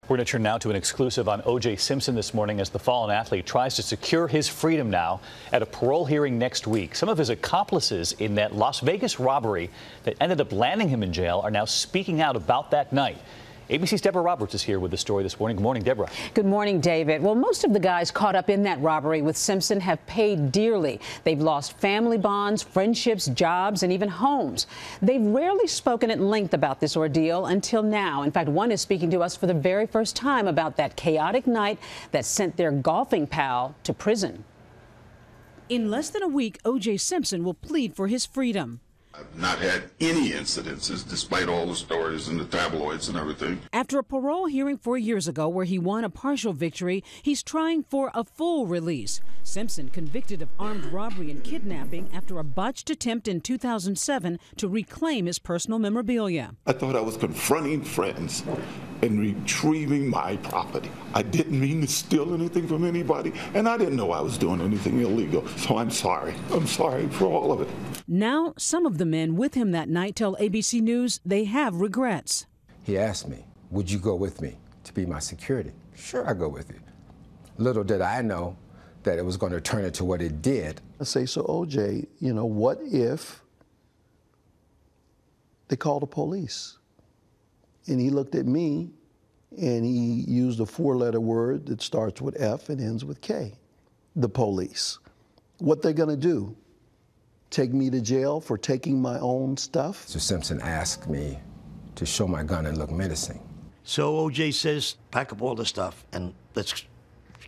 We're going to turn now to an exclusive on O.J. Simpson this morning as the fallen athlete tries to secure his freedom now at a parole hearing next week. Some of his accomplices in that Las Vegas robbery that ended up landing him in jail are now speaking out about that night. ABC's Deborah Roberts is here with the story this morning. Good morning, Deborah. Good morning, David. Well, most of the guys caught up in that robbery with Simpson have paid dearly. They've lost family bonds, friendships, jobs, and even homes. They've rarely spoken at length about this ordeal until now. In fact, one is speaking to us for the very first time about that chaotic night that sent their golfing pal to prison. In less than a week, O.J. Simpson will plead for his freedom. I've not had any incidences, despite all the stories in the tabloids and everything. After a parole hearing 4 years ago where he won a partial victory, he's trying for a full release. Simpson convicted of armed robbery and kidnapping after a botched attempt in 2007 to reclaim his personal memorabilia. I thought I was confronting friends and retrieving my property. I didn't mean to steal anything from anybody, and I didn't know I was doing anything illegal. So I'm sorry. I'm sorry for all of it. Now, some of the men with him that night tell ABC News they have regrets. He asked me, would you go with me to be my security? Sure, I'll go with you. Little did I know that it was going to turn into what it did. I say, so OJ, you know, what if they called the police? And he looked at me and he used a four-letter word that starts with F and ends with K. The police. What they're going to do? Take me to jail for taking my own stuff? So Simpson asked me to show my gun and look menacing. So OJ says, pack up all the stuff and let's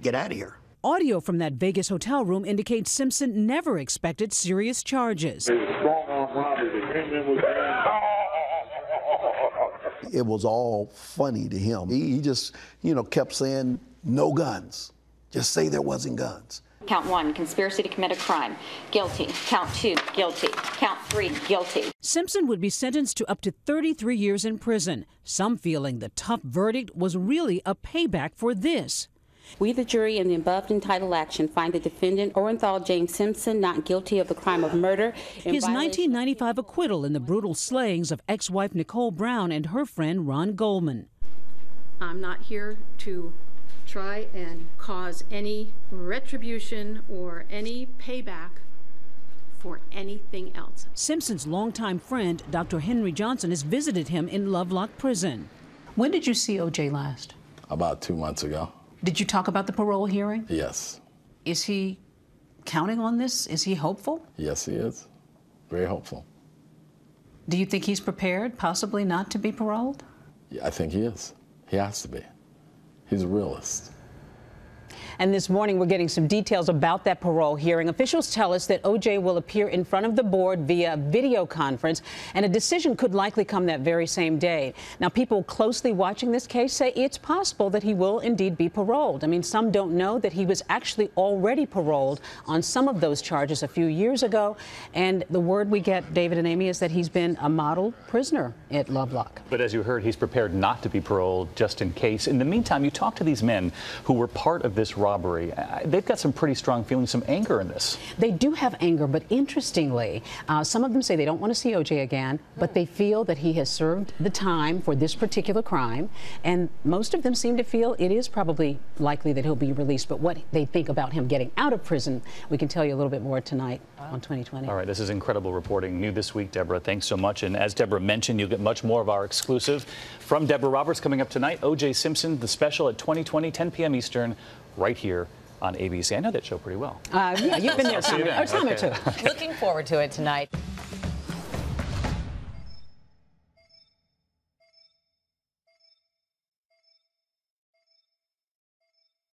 get out of here. Audio from that Vegas hotel room indicates Simpson never expected serious charges. It was all funny to him. He just, you know, kept saying, no guns. Just say there wasn't guns. Count 1, conspiracy to commit a crime. Guilty. Count 2, guilty. Count 3, guilty. Simpson would be sentenced to up to 33 years in prison, some feeling the tough verdict was really a payback for this. We, the jury, in the above entitled action, find the defendant, Orenthal James Simpson, not guilty of the crime of murder. His 1995 acquittal in the brutal slayings of ex-wife Nicole Brown and her friend Ron Goldman. I'm not here to try and cause any retribution or any payback for anything else. Simpson's longtime friend, Dr. Henry Johnson, has visited him in Lovelock Prison. When did you see O.J. last? About 2 months ago. Did you talk about the parole hearing? Yes. Is he counting on this? Is he hopeful? Yes, he is. Very hopeful. Do you think he's prepared, possibly not to be paroled? Yeah, I think he is. He has to be. He's a realist. And this morning, we're getting some details about that parole hearing. Officials tell us that O.J. will appear in front of the board via video conference, and a decision could likely come that very same day. Now, people closely watching this case say it's possible that he will indeed be paroled. I mean, some don't know that he was actually already paroled on some of those charges a few years ago. And the word we get, David and Amy, is that he's been a model prisoner at Lovelock. But as you heard, he's prepared not to be paroled just in case. In the meantime, you talk to these men who were part of this robbery. They've got some pretty strong feelings, some anger in this. They do have anger, but interestingly, some of them say they don't want to see O.J. again, but they feel that he has served the time for this particular crime, and most of them seem to feel it is probably likely that he'll be released. But what they think about him getting out of prison, we can tell you a little bit more tonight on 2020. All right, this is incredible reporting. New this week, Deborah. Thanks so much. And as Deborah mentioned, you'll get much more of our exclusive from Deborah Roberts coming up tonight. O.J. Simpson, the special at 2020, 10 p.m. Eastern, right here on ABC. I know that show pretty well. Yeah, you've been there a time or two. Looking forward to it tonight.